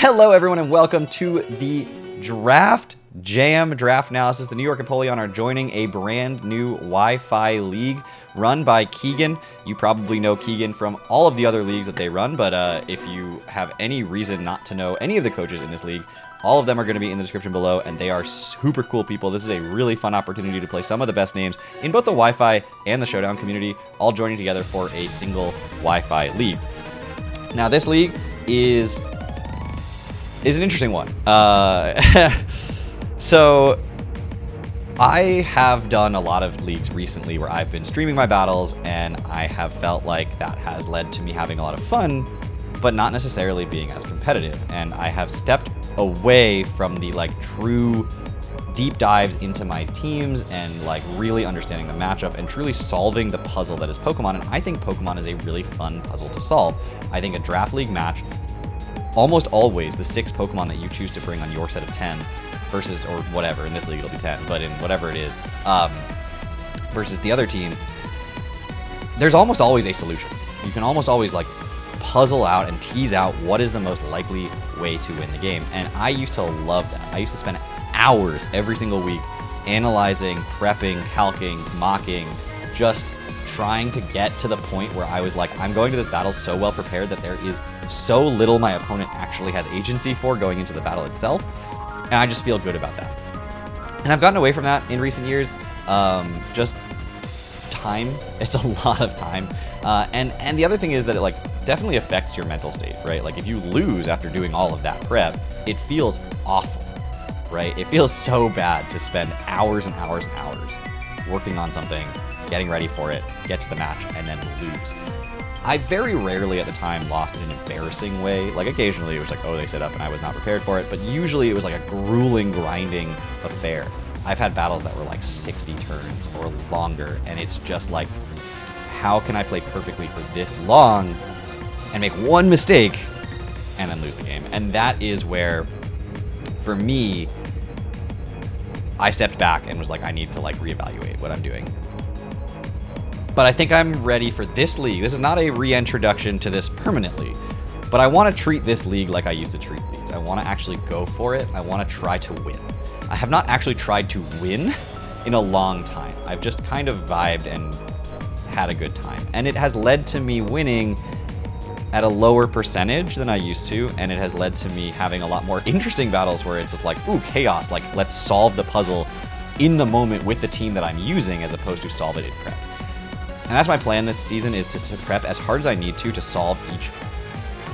Hello, everyone, and welcome to the Draft Jam Draft Analysis. The New York Empoleon are joining a brand new Wi-Fi league run by Keegan. You probably know Keegan from all of the other leagues that they run, but if you have any reason not to know any of the coaches in this league, all of them are going to be in the description below, and they are super cool people. This is a really fun opportunity to play some of the best names in both the Wi-Fi and the Showdown community, all joining together for a single Wi-Fi league. Now, this league is an interesting one. So I have done a lot of leagues recently where I've been streaming my battles, and I have felt like that has led to me having a lot of fun, but not necessarily being as competitive. And I have stepped away from the true deep dives into my teams and really understanding the matchup and truly solving the puzzle that is Pokemon. And I think Pokemon is a really fun puzzle to solve. I think a draft league match, almost always the 6 Pokemon that you choose to bring on your set of 10 versus, or whatever, in this league it'll be 10, but in whatever it is, versus the other team, there's almost always a solution. You can almost always puzzle out and tease out what is the most likely way to win the game. And I used to love that. I used to spend hours every single week analyzing, prepping, calcing, mocking, just trying to get to the point where I was like, I'm going to this battle so well prepared that there is so little my opponent actually has agency for going into the battle itself. And I just feel good about that. And I've gotten away from that in recent years. Just time. It's a lot of time. And the other thing is that it definitely affects your mental state, right? If you lose after doing all of that prep, it feels awful, right? It feels so bad to spend hours and hours and hours working on something, getting ready for it, get to the match, and then lose. I very rarely at the time lost in an embarrassing way. Occasionally it was oh, they set up and I was not prepared for it, but usually it was a grueling, grinding affair. I've had battles that were 60 turns or longer, and it's just how can I play perfectly for this long and make one mistake and then lose the game? And that is where, for me, I stepped back and was I need to reevaluate what I'm doing. But I think I'm ready for this league. This is not a reintroduction to this permanently, but I want to treat this league like I used to treat leagues. I want to actually go for it. I want to try to win. I have not actually tried to win in a long time. I've just kind of vibed and had a good time. And it has led to me winning at a lower percentage than I used to, and it has led to me having a lot more interesting battles where it's just ooh, chaos, let's solve the puzzle in the moment with the team that I'm using as opposed to solve it in prep. And that's my plan this season, is to prep as hard as I need to solve each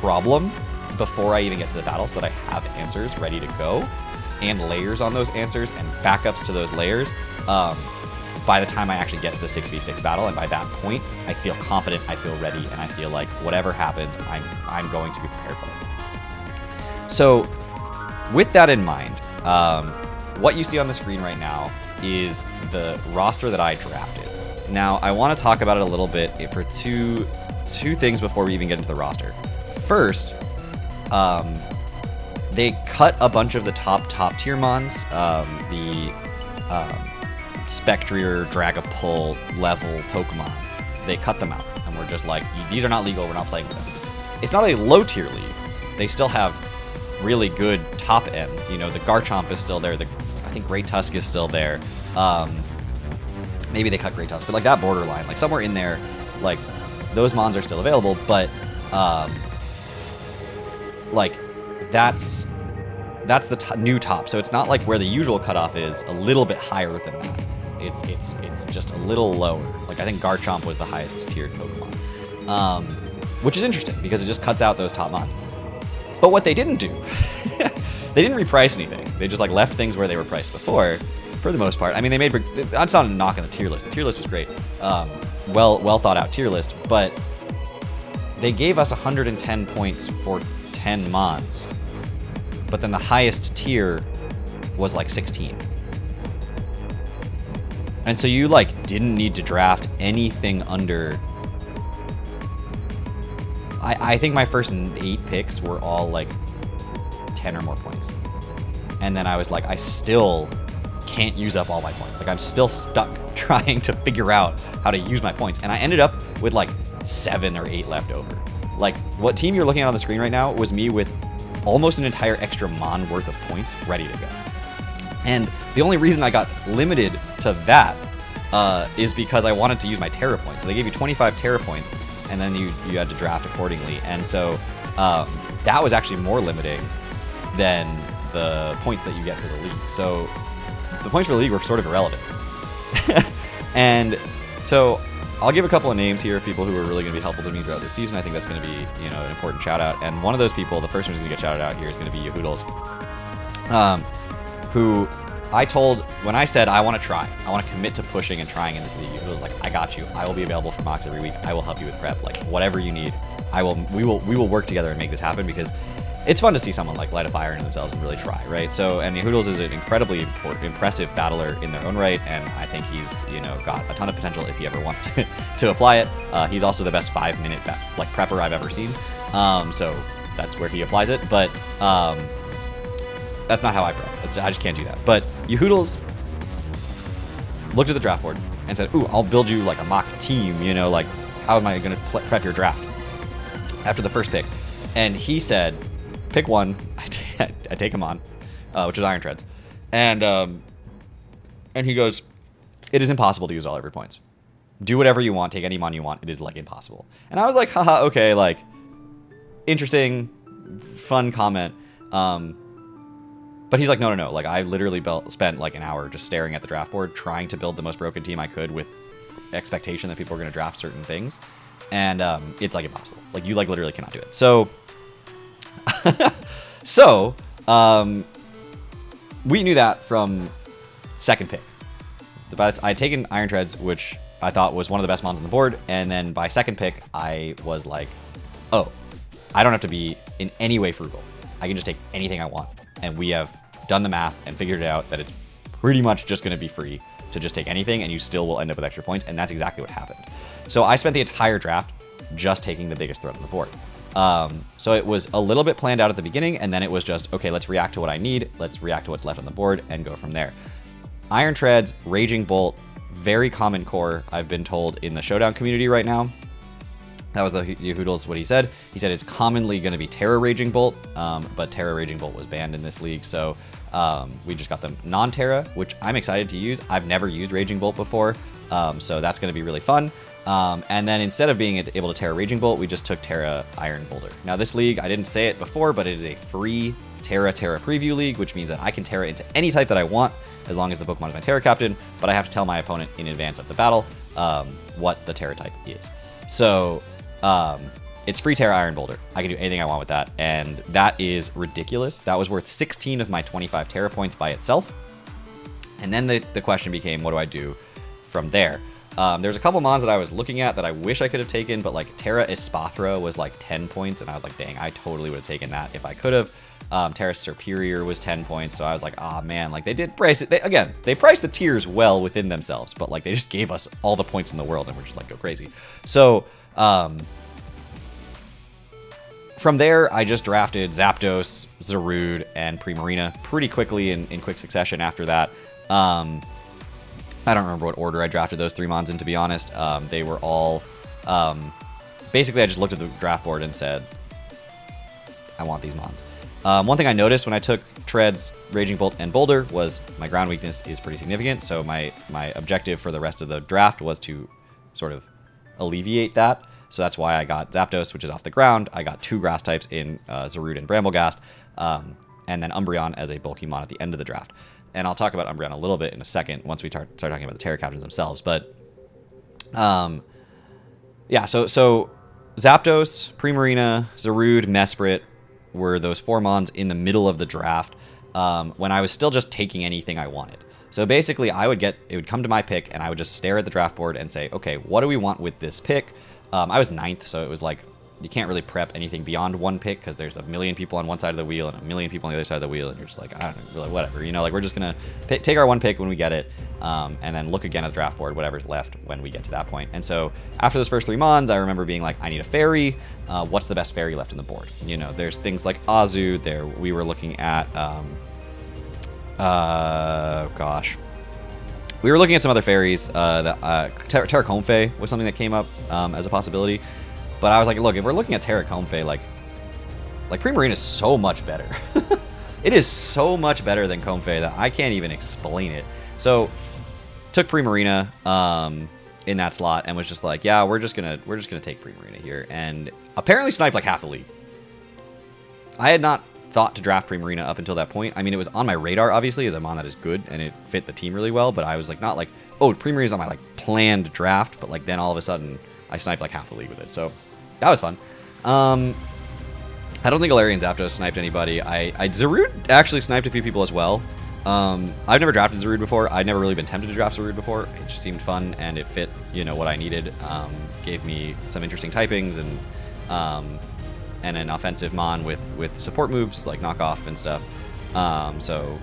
problem before I even get to the battle, so that I have answers ready to go and layers on those answers and backups to those layers by the time I actually get to the 6v6 battle. And by that point, I feel confident, I feel ready, and I feel like whatever happens, I'm going to be prepared for it. So with that in mind, what you see on the screen right now is the roster that I drafted. Now, I want to talk about it a little bit for two things before we even get into the roster. First, they cut a bunch of the top tier mons, the Spectrier, Dragapult level Pokemon. They cut them out, and we're just these are not legal, we're not playing with them. It's not a low tier league. They still have really good top ends. The Garchomp is still there. I think Great Tusk is still there. Maybe they cut Great Tusk, but that borderline, somewhere in there, those mons are still available, but that's the new top. So it's not where the usual cutoff is, a little bit higher than that. It's just a little lower. I think Garchomp was the highest tiered Pokemon, which is interesting because it just cuts out those top mons. But what they didn't do, they didn't reprice anything. They just left things where they were priced before. For the most part. I mean, they made... That's not a knock on the tier list. The tier list was great. Well thought out tier list, but they gave us 110 points for 10 mons. But then the highest tier was 16. And so you didn't need to draft anything under... I think my first 8 picks were all 10 or more points. And then I was I still can't use up all my points. I'm still stuck trying to figure out how to use my points. And I ended up with 7 or 8 left over. What team you're looking at on the screen right now was me with almost an entire extra Mon worth of points ready to go. And the only reason I got limited to that is because I wanted to use my Terra points. So they gave you 25 Terra points, and then you had to draft accordingly. And so that was actually more limiting than the points that you get for the league. So the points for the league were sort of irrelevant. And so I'll give a couple of names here of people who are really going to be helpful to me throughout this season. I think that's going to be, an important shout out. And one of those people, the first one who's going to get shouted out here is going to be Yahoodles, who I told, when I said I want to try, I want to commit to pushing and trying in this league, Yahoodles was like, I got you. I will be available for mocks every week. I will help you with prep. Like, whatever you need, we will work together and make this happen, because it's fun to see someone like light a fire into themselves and really try, right? So, and Yahoodles is an incredibly impressive battler in their own right, and I think he's, got a ton of potential if he ever wants to apply it. He's also the best 5-minute prepper I've ever seen, so that's where he applies it. But that's not how I prep. I just can't do that. But Yahoodles looked at the draft board and said, "Ooh, I'll build you like a mock team. Like how am I going to prep your draft after the first pick?" And he said, pick one. I take him on, which was Iron Treads, and he goes, "It is impossible to use all of your points. Do whatever you want. Take any mon you want. It is like impossible." And I was like, haha, okay, like interesting, fun comment. But he's like, no. Like I literally spent like an hour just staring at the draft board, trying to build the most broken team I could with expectation that people are going to draft certain things, and it's like impossible. Like you like literally cannot do it. So. So, we knew that from second pick. But I had taken Iron Treads, which I thought was one of the best mons on the board, and then by second pick, I was like, oh, I don't have to be in any way frugal. I can just take anything I want. And we have done the math and figured it out that it's pretty much just going to be free to just take anything, and you still will end up with extra points, and that's exactly what happened. So I spent the entire draft just taking the biggest threat on the board. So it was a little bit planned out at the beginning, and then it was just, okay, let's react to what I need, let's react to what's left on the board, and go from there. Iron Treads, Raging Bolt, very common core, I've been told, in the Showdown community right now. That was the Yahoodles, what he said. He said it's commonly going to be Terra Raging Bolt, but Terra Raging Bolt was banned in this league, so we just got them non-Terra, which I'm excited to use. I've never used Raging Bolt before, so that's going to be really fun. And then instead of being able to Terra Raging Bolt, we just took Terra Iron Boulder. Now this league, I didn't say it before, but it is a free Terra preview league, which means that I can Terra into any type that I want, as long as the Pokemon is my Terra captain, but I have to tell my opponent in advance of the battle what the Terra type is. So it's free Terra Iron Boulder. I can do anything I want with that, and that is ridiculous. That was worth 16 of my 25 Terra points by itself. And then the question became, what do I do from there? There's a couple mons that I was looking at that I wish I could have taken, but like Terra Espathra was like 10 points, and I was like, dang, I totally would have taken that if I could have. Terra Superior was 10 points, so I was like, ah, man, like they did price it. They priced the tiers well within themselves, but like they just gave us all the points in the world, and we're just like, go crazy. So from there, I just drafted Zapdos, Zarude, and Primarina pretty quickly in quick succession after that. I don't remember what order I drafted those 3 mons in, to be honest. They were all... basically, I just looked at the draft board and said, I want these mons. One thing I noticed when I took Treads, Raging Bolt, and Boulder was my ground weakness is pretty significant, so my objective for the rest of the draft was to sort of alleviate that. So that's why I got Zapdos, which is off the ground. I got 2 grass types in Zarude and Bramblegast, and then Umbreon as a bulky mon at the end of the draft. And I'll talk about Umbreon a little bit in a second once we start talking about the Terra captains themselves. But yeah, so Zapdos, Primarina, Zarude, Mesprit were those 4 mons in the middle of the draft when I was still just taking anything I wanted. So basically, it would come to my pick, and I would just stare at the draft board and say, okay, what do we want with this pick? I was 9th, so it was like, you can't really prep anything beyond 1 pick because there's a million people on one side of the wheel and a million people on the other side of the wheel, and you're just like, I don't know, whatever. Like we're just going to take our 1 pick when we get it, and then look again at the draft board, whatever's left when we get to that point. And so after those first 3 mons, I remember being like, I need a fairy. What's the best fairy left in the board? There's things like Azu. There we were looking at, gosh. We were looking at some other fairies. Terracomfe was something that came up as a possibility. But I was like, look, if we're looking at Terracomfe, like, Like, Primarina is so much better. It is so much better than Comfey that I can't even explain it. So, took Primarina in that slot and was just like, yeah, we're just gonna take Primarina here, and apparently sniped like half the league. I had not thought to draft Primarina up until that point. I mean, it was on my radar, obviously, as a mon that is good, and it fit the team really well, but I was like, not like, oh, Primarina's on my like planned draft, but like then all of a sudden I sniped like half the league with it. So that was fun. I don't think Galarian Zapdos sniped anybody. Zarude actually sniped a few people as well. I've never drafted Zarude before. I'd never really been tempted to draft Zarude before. It just seemed fun, and it fit, you know, what I needed. Gave me some interesting typings and an offensive mon with support moves like knockoff and stuff. So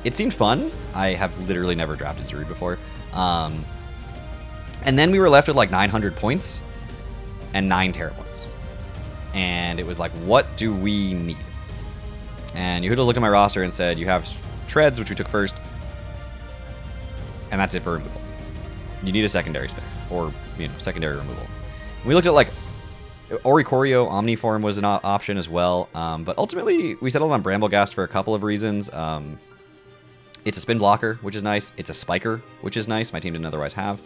it seemed fun. I have literally never drafted Zarude before. And then we were left with like 900 points and 9 Terra points. And it was like, what do we need? And Yehuda looked at my roster and said, you have Treads, which we took first, and that's it for removal. You need a secondary spare, or, you know, secondary removal. And we looked at like Oricorio, Omniform was an option as well, but ultimately we settled on Bramblegast for a couple of reasons. It's a spin blocker, which is nice. It's a spiker, which is nice. My team didn't otherwise have.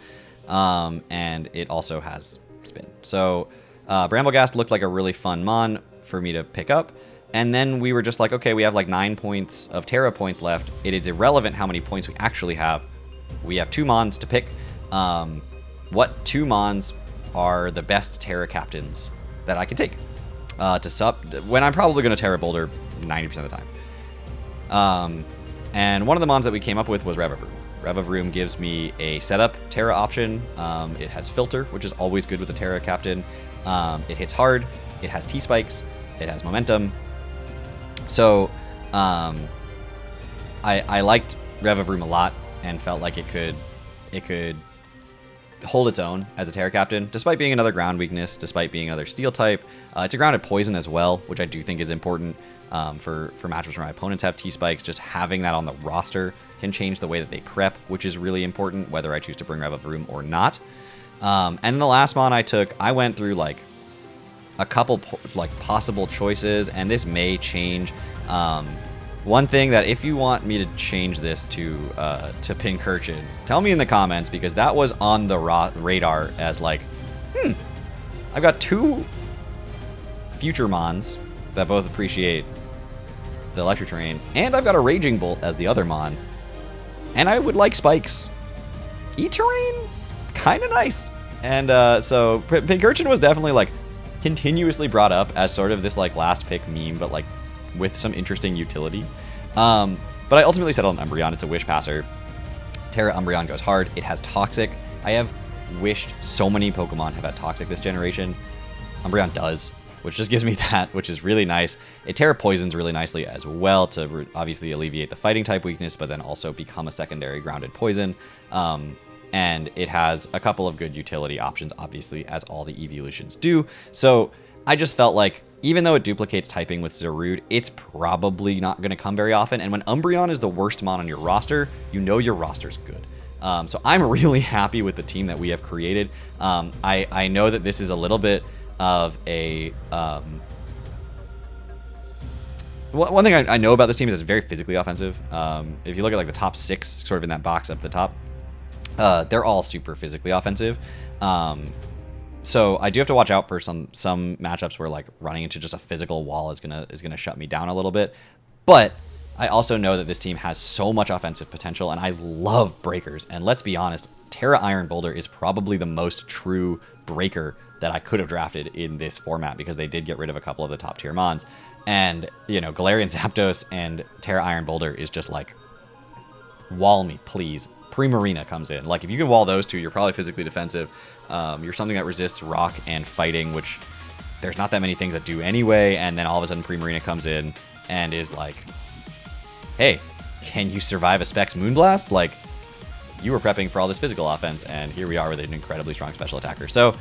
And it also has spin. So Bramblegast looked like a really fun mon for me to pick up. And then we were just like, okay, we have like 9 points of Terra points left. It is irrelevant how many points we actually have. We have 2 mons to pick. What 2 mons are the best Terra captains that I can take to sub when I'm probably going to Terra Boulder 90% of the time. And one of the mons that we came up with was Revavroom. Revavroom gives me a setup Terra option. It has Filter, which is always good with a Terra captain. It hits hard. It has T-Spikes. It has Momentum. So I liked Revavroom a lot and felt like it could hold its own as a Terra captain, despite being another ground weakness, despite being another steel type. It's a grounded poison as well, which I do think is important for matchups where my opponents have T-Spikes. Just having that on the roster can change the way that they prep, which is really important, whether I choose to bring Revavroom or not. And the last mon I took, I went through like a couple possible choices, and this may change. One thing that if you want me to change this to Pincurchin, tell me in the comments, because that was on the radar as like, I've got 2 future mons that both appreciate the electric terrain, and I've got a Raging Bolt as the other mon, and I would like spikes. E-terrain, kind of nice. And so Pincurchin was definitely like continuously brought up as sort of this like last pick meme, but like with some interesting utility. But I ultimately settled on Umbreon. It's a Wish Passer. Terra Umbreon goes hard. It has Toxic. I have wished so many Pokemon have had Toxic this generation. Umbreon does, which just gives me that, which is really nice. It Terra Poisons really nicely as well to obviously alleviate the fighting type weakness, but then also become a secondary grounded poison. And it has a couple of good utility options, obviously, as all the evolutions do. So I just felt like, even though it duplicates typing with Zarude, it's probably not going to come very often. And when Umbreon is the worst mon on your roster, you know your roster's good. So I'm really happy with the team that we have created. I know that this is a little bit of a... one thing I know about this team is it's very physically offensive. If you look at like the top 6 sort of in that box up the top, they're all super physically offensive. So I do have to watch out for some matchups where like running into just a physical wall is gonna shut me down a little bit. But I also know that this team has so much offensive potential, and I love breakers. And let's be honest, Terra Iron Boulder is probably the most true breaker that I could have drafted in this format, because they did get rid of a couple of the top tier mons. And, you know, Galarian Zapdos and Terra Iron Boulder is just like, wall me, please. Primarina comes in. Like, if you can wall those 2, you're probably physically defensive. You're something that resists rock and fighting, which there's not that many things that do anyway. And then all of a sudden Primarina comes in and is like, hey, can you survive a Specs Moonblast? Like, you were prepping for all this physical offense, and here we are with an incredibly strong special attacker. So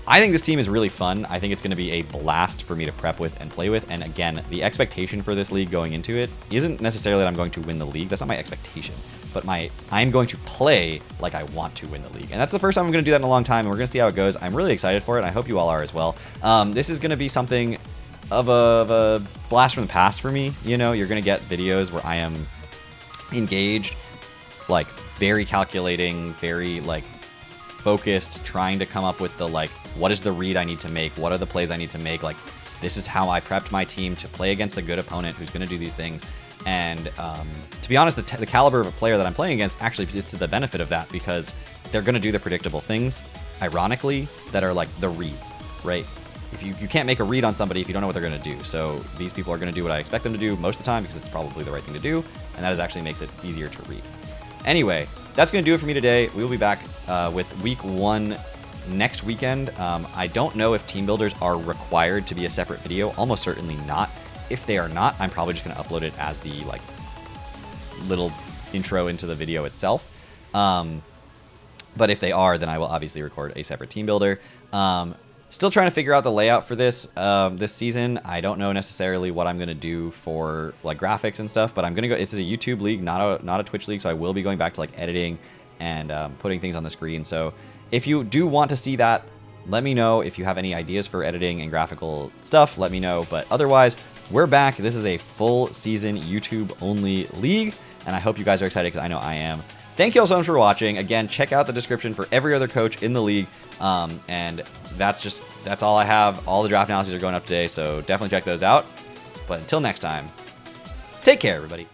I think this team is really fun. I think it's going to be a blast for me to prep with and play with. And again, the expectation for this league going into it isn't necessarily that I'm going to win the league. That's not my expectation. But I'm going to play like I want to win the league. And that's the first time I'm going to do that in a long time, and we're going to see how it goes. I'm really excited for it, and I hope you all are as well. This is going to be something of a blast from the past for me. You know, you're gonna get videos where I am engaged, like very calculating, very like focused, trying to come up with the like, what is the read I need to make? What are the plays I need to make? Like, this is how I prepped my team to play against a good opponent who's going to do these things. And to be honest, the caliber of a player that I'm playing against actually is to the benefit of that, because they're going to do the predictable things, ironically, that are like the reads, right? If you can't make a read on somebody if you don't know what they're going to do. So these people are going to do what I expect them to do most of the time because it's probably the right thing to do. And that actually makes it easier to read. Anyway, that's going to do it for me today. We will be back with week 1 next weekend. I don't know if team builders are required to be a separate video. Almost certainly not. If they are not, I'm probably just going to upload it as the like little intro into the video itself. But if they are, then I will obviously record a separate team builder. Still trying to figure out the layout for this this season. I don't know necessarily what I'm going to do for like graphics and stuff, but I'm going to go. It's a YouTube league, not a Twitch league, so I will be going back to like editing and putting things on the screen. So if you do want to see that, let me know. If you have any ideas for editing and graphical stuff, let me know. But otherwise, we're back. This is a full season YouTube only league, and I hope you guys are excited because I know I am. Thank you all so much for watching. Again, check out the description for every other coach in the league. And that's all I have. All the draft analyses are going up today, so definitely check those out. But until next time, take care, everybody.